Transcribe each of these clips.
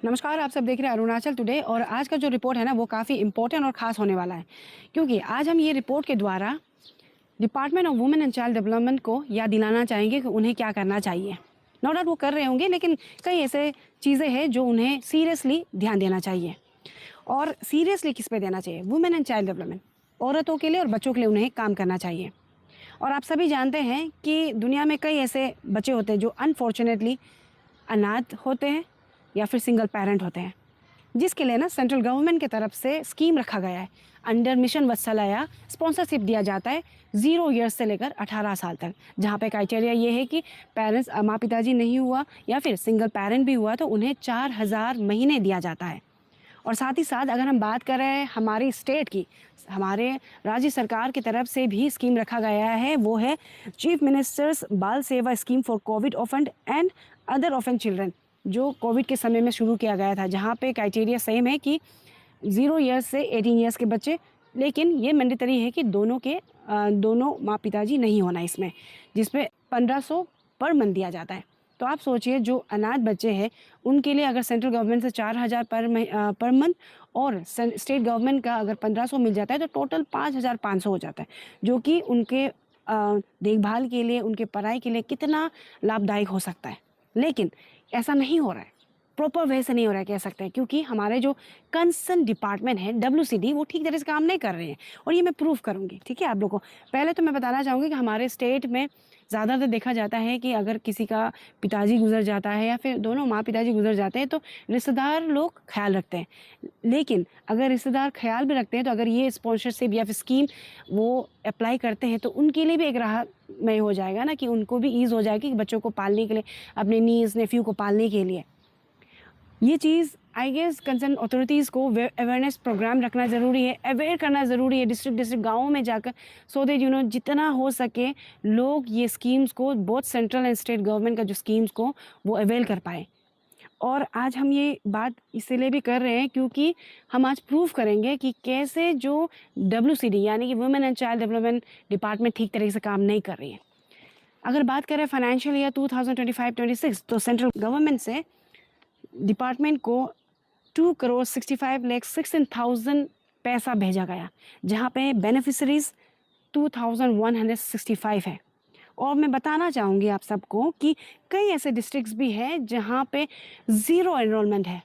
नमस्कार, आप सब देख रहे हैं अरुणाचल टुडे और आज का जो रिपोर्ट है ना वो काफ़ी इम्पोर्टेंट और ख़ास होने वाला है क्योंकि आज हम ये रिपोर्ट के द्वारा department of women and child development को याद दिलाना चाहेंगे कि उन्हें क्या करना चाहिए। नो डाउट वो कर रहे होंगे, लेकिन कई ऐसे चीज़ें हैं जो उन्हें सीरियसली ध्यान देना चाहिए। और सीरियसली किस पे देना चाहिए? वुमेन एंड चाइल्ड डेवलपमेंट, औरतों के लिए और बच्चों के लिए उन्हें काम करना चाहिए। और आप सभी जानते हैं कि दुनिया में कई ऐसे बच्चे होते हैं जो अनफॉर्चुनेटली अनाथ होते हैं या फिर सिंगल पेरेंट होते हैं, जिसके लिए ना सेंट्रल गवर्नमेंट की तरफ से स्कीम रखा गया है। अंडर मिशन वत्सलाया स्पॉन्सरशिप दिया जाता है 0 ईयर्स से लेकर 18 साल तक, जहाँ पे क्राइटेरिया ये है कि पेरेंट्स माँ पिताजी नहीं हुआ या फिर सिंगल पेरेंट भी हुआ तो उन्हें 4,000 महीने दिया जाता है। और साथ ही साथ अगर हम बात करें हमारी स्टेट की, हमारे राज्य सरकार की तरफ से भी स्कीम रखा गया है, वो है चीफ मिनिस्टर्स बाल सेवा scheme for Covid offend and other offend children, जो कोविड के समय में शुरू किया गया था, जहाँ पे क्राइटेरिया सेम है कि 0 ईयर्स से 18 ईयर्स के बच्चे, लेकिन ये मैंडेटरी है कि दोनों माँ पिताजी नहीं होना इसमें, जिसपे 1500 पर मंथ दिया जाता है। तो आप सोचिए जो अनाथ बच्चे हैं उनके लिए अगर सेंट्रल गवर्नमेंट से 4,000 पर मंथ और स्टेट गवर्नमेंट का अगर 1500 मिल जाता है तो टोटल 5,500 हो जाता है, जो कि उनके देखभाल के लिए, उनके पढ़ाई के लिए कितना लाभदायक हो सकता है। लेकिन ऐसा नहीं हो रहा है, प्रॉपर वे से नहीं हो रहा है कह सकते हैं, क्योंकि हमारे जो कंसर्न डिपार्टमेंट है WCD वो ठीक तरह से काम नहीं कर रहे हैं। और ये मैं प्रूफ करूँगी, ठीक है आप लोगों को। पहले तो मैं बताना चाहूँगी कि हमारे स्टेट में ज़्यादातर देखा जाता है कि अगर किसी का पिताजी गुजर जाता है या फिर दोनों माँ पिताजी गुजर जाते हैं तो रिश्तेदार लोग ख्याल रखते हैं। लेकिन अगर रिश्तेदार ख्याल भी रखते हैं तो अगर ये स्पॉन्सरशिप या फिर स्कीम वो अप्लाई करते हैं तो उनके लिए भी एक राहत में हो जाएगा ना, कि उनको भी ईज़ हो जाएगी कि बच्चों को पालने के लिए, अपने नीस नेफ्यू को पालने के लिए। ये चीज़ आई गेस कंसर्न अथॉरिटीज़ को अवेयरनेस प्रोग्राम रखना ज़रूरी है, अवेयर करना ज़रूरी है डिस्ट्रिक्ट गाँवों में जाकर, सो दैट जितना हो सके लोग ये स्कीम्स को, both central and state government का जो स्कीम्स को वो अवेल कर पाए। और आज हम ये बात इसलिए भी कर रहे हैं क्योंकि हम आज प्रूव करेंगे कि कैसे जो WCD यानी कि women and child development department ठीक तरीके से काम नहीं कर रही है। अगर बात करें फाइनेंशियल ईयर 2025-26 तो सेंट्रल गवर्नमेंट से डिपार्टमेंट को 2,65,16,000 पैसा भेजा गया, जहाँ पे बेनिफिशरीज 2,165 है। और मैं बताना चाहूँगी आप सबको कि कई ऐसे डिस्ट्रिक्ट्स भी हैं जहाँ पे 0 एनरोलमेंट है,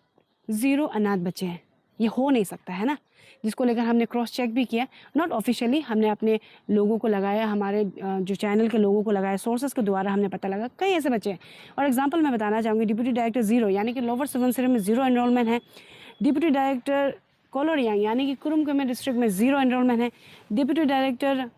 0 अनाथ बच्चे हैं। ये हो नहीं सकता है ना, जिसको लेकर हमने क्रॉस चेक भी किया, नॉट ऑफिशियली, हमने अपने लोगों को लगाया, हमारे जो चैनल के लोगों को लगाया, सोर्सेज के द्वारा हमने पता लगा कई ऐसे बच्चे हैं। और एग्जांपल मैं बताना चाहूँगी, डिप्टी डायरेक्टर 0 यानी कि लोअर सुबनसिरी में 0 एनरोलमेंट है। डिप्टी डायरेक्टर कोलोरियांग यानी कि कुरुम डिस्ट्रिक्ट में 0 एनरोलमेंट है। डिप्टी डायरेक्टर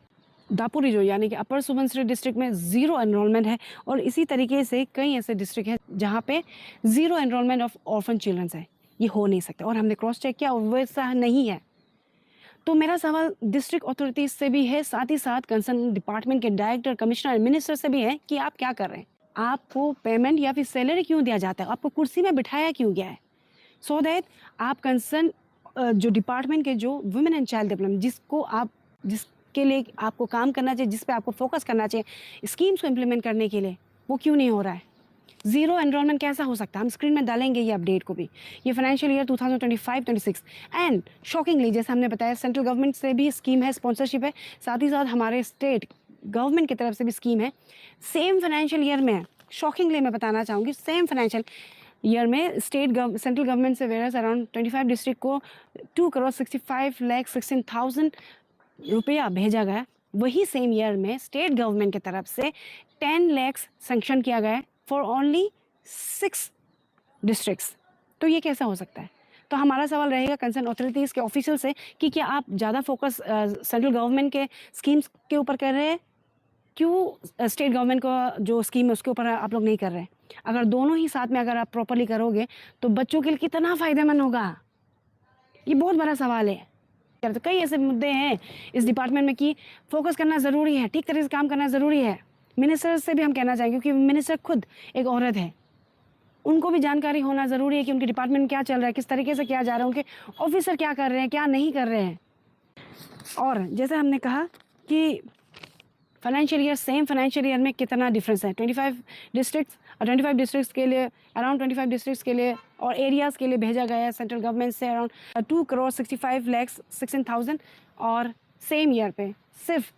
दापोरिजो यानी कि अपर सुबनसिरी डिस्ट्रिक्ट में 0 एनरोलमेंट है। और इसी तरीके से कई ऐसे डिस्ट्रिक्ट हैं जहाँ पे 0 एनरोलमेंट ऑफ ऑर्फन चिल्ड्रंस है। ये हो नहीं सकता और हमने क्रॉस चेक किया और वैसा नहीं है। तो मेरा सवाल डिस्ट्रिक्ट अथॉरिटीज से भी है, साथ ही साथ कंसर्न डिपार्टमेंट के डायरेक्टर, कमिश्नर, मिनिस्टर से भी है कि आप क्या कर रहे हैं, आपको पेमेंट या फिर सैलरी क्यों दिया जाता है, आपको कुर्सी में बिठाया क्यों गया है, सो दैट आप कंसर्न जो डिपार्टमेंट के जो वुमेन एंड चाइल्ड डेवलपमेंट जिसके लिए आपको काम करना चाहिए, जिस पे आपको फोकस करना चाहिए स्कीम्स को इम्प्लीमेंट करने के लिए, वो क्यों नहीं हो रहा है। 0 एनरोलमेंट कैसा हो सकता है, हम स्क्रीन में डालेंगे ये अपडेट को भी। ये फाइनेंशियल ईयर 2025-26 एंड शॉकिंगली जैसे हमने बताया सेंट्रल गवर्नमेंट से भी स्कीम है, स्पॉन्सरशिप है, साथ ही साथ हमारे स्टेट गवर्नमेंट की तरफ से भी स्कीम है। सेम फाइनेंशियल ईयर में शॉकिंगली मैं बताना चाहूँगी, सेम फाइनेंशियल ईयर में सेंट्रल गवर्नमेंट से वेरस अराउंड 25 डिस्ट्रिक्ट को 2,65,16,000 रुपया भेजा गया। वही सेम ईयर में स्टेट गवर्नमेंट की तरफ से 10 लाख सेंक्शन किया गया फॉर ओनली 6 डिस्ट्रिक्ट्स। तो ये कैसा हो सकता है। तो हमारा सवाल रहेगा कंसर्न अथॉरिटीज़ के ऑफिशियल से कि क्या आप ज़्यादा फोकस सेंट्रल गवर्नमेंट के स्कीम्स के ऊपर कर रहे हैं, क्यों स्टेट गवर्नमेंट का जो स्कीम है उसके ऊपर आप लोग नहीं कर रहे हैं। अगर दोनों ही साथ में अगर आप प्रॉपरली करोगे तो बच्चों के लिए कितना फ़ायदेमंद होगा, ये बहुत बड़ा सवाल है। तो कई ऐसे मुद्दे हैं इस डिपार्टमेंट में कि फोकस करना ज़रूरी है, ठीक तरह से काम करना ज़रूरी है। मिनिस्टर से भी हम कहना चाहेंगे क्योंकि मिनिस्टर खुद एक औरत है, उनको भी जानकारी होना ज़रूरी है कि उनके डिपार्टमेंट में क्या चल रहा है, किस तरीके से क्या जा रहा है, उनके ऑफिसर क्या कर रहे हैं, क्या नहीं कर रहे हैं। और जैसे हमने कहा कि financial year, same financial year में कितना डिफरेंस है, 25 डिस्ट्रिक्ट्स 25 डिस्ट्रिक्ट्स के लिए, अराउंड 25 डिस्ट्रिक्ट्स के लिए और एरियाज़ के लिए भेजा गया है सेंट्रल गवर्नमेंट से अराउंड 2,65,16,000 और सेम ईयर पे सिर्फ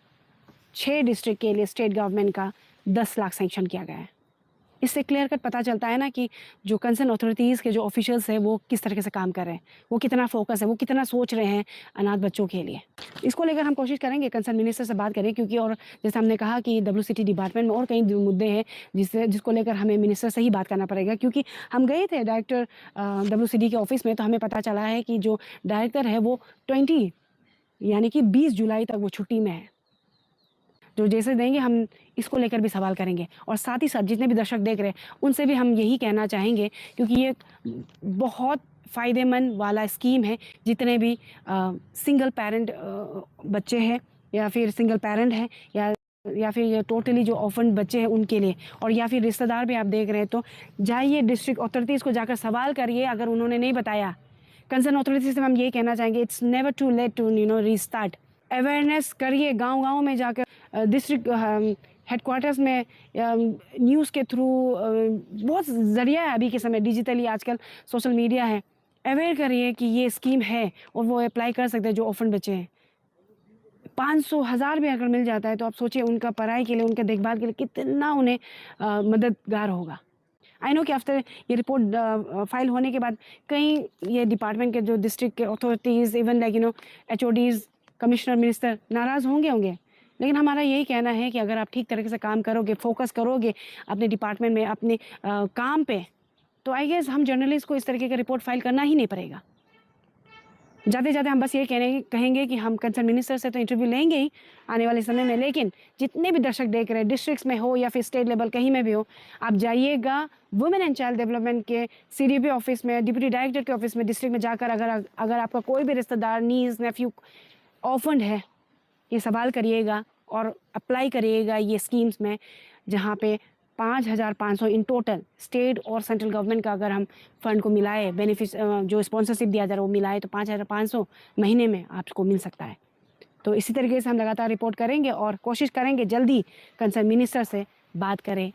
6 डिस्ट्रिक्ट के लिए स्टेट गवर्नमेंट का 10 लाख सैंक्शन किया गया है। इससे क्लियर कट पता चलता है ना कि जो कंसर्न अथॉरिटीज़ के जो ऑफिशियल्स हैं वो किस तरीके से काम कर रहे हैं, वो कितना फोकस है, वो कितना सोच रहे हैं अनाथ बच्चों के लिए। इसको लेकर हम कोशिश करेंगे कंसर्न मिनिस्टर से बात करें, क्योंकि और जैसे हमने कहा कि WCT डिपार्टमेंट में और कई मुद्दे हैं जिसको लेकर हमें मिनिस्टर से ही बात करना पड़ेगा, क्योंकि हम गए थे डायरेक्टर WCT के ऑफिस में, तो हमें पता चला है कि जो डायरेक्टर है वो 20 यानी कि 20 जुलाई तक वो छुट्टी में है। जो जैसे देंगे हम इसको लेकर भी सवाल करेंगे, और साथ ही साथ जितने भी दर्शक देख रहे हैं उनसे भी हम यही कहना चाहेंगे, क्योंकि ये बहुत फ़ायदेमंद वाला स्कीम है जितने भी सिंगल पेरेंट बच्चे हैं या फिर सिंगल पेरेंट हैं या फिर ये टोटली जो ऑर्फन बच्चे हैं उनके लिए, और या फिर रिश्तेदार भी आप देख रहे हैं तो जाइए डिस्ट्रिक्ट अथॉरिटीज़ को जाकर सवाल करिए अगर उन्होंने नहीं बताया। कंसर्न अथॉरिटीज़ से हम ये कहना चाहेंगे it's never too late to restart. Awareness करिए गांव-गांव में जाकर, डिस्ट्रिक्ट हेडक्वार्टर्स में, न्यूज़ के थ्रू, बहुत ज़रिया है अभी के समय डिजिटली, आजकल सोशल मीडिया है। अवेयर करिए कि ये स्कीम है और वो अप्लाई कर सकते हैं जो ऑर्फन बच्चे हैं। 500 हज़ार भी अगर मिल जाता है तो आप सोचिए उनका पढ़ाई के लिए, उनके देखभाल के लिए कितना उन्हें मददगार होगा। आई नो कि आफ्टर ये रिपोर्ट फाइल होने के बाद कई ये डिपार्टमेंट के जो डिस्ट्रिक्ट के authorities, even like HODs, commissioner, minister नाराज़ होंगे, लेकिन हमारा यही कहना है कि अगर आप ठीक तरीके से काम करोगे, फोकस करोगे अपने डिपार्टमेंट में, अपने काम पे, तो आई गेस हम जर्नलिस्ट को इस तरीके का रिपोर्ट फाइल करना ही नहीं पड़ेगा। जाते-जाते हम बस ये कहेंगे कि हम कंसर्न मिनिस्टर से तो इंटरव्यू लेंगे ही आने वाले समय में, लेकिन जितने भी दर्शक देख रहे हैं, डिस्ट्रिक्ट्स में हो या फिर स्टेट लेवल कहीं में भी हो, आप जाइएगा वुमेन एंड चाइल्ड डेवलपमेंट के CDP ऑफिस में, डिप्टी डायरेक्टर के ऑफिस में, डिस्ट्रिक्ट में जाकर अगर आपका कोई भी रिश्तेदार, नीस, नेफ्यू ऑर्फन्ड है, ये सवाल करिएगा और अप्लाई करिएगा ये स्कीम्स में, जहाँ पे 5,500 इन टोटल स्टेट और सेंट्रल गवर्नमेंट का अगर हम फंड को मिलाए, बेनिफिट जो स्पॉन्सरशिप दिया जा रहा है वो मिलाए, तो 5,500 महीने में आपको मिल सकता है। तो इसी तरीके से हम लगातार रिपोर्ट करेंगे और कोशिश करेंगे जल्दी कंसर्न मिनिस्टर से बात करें।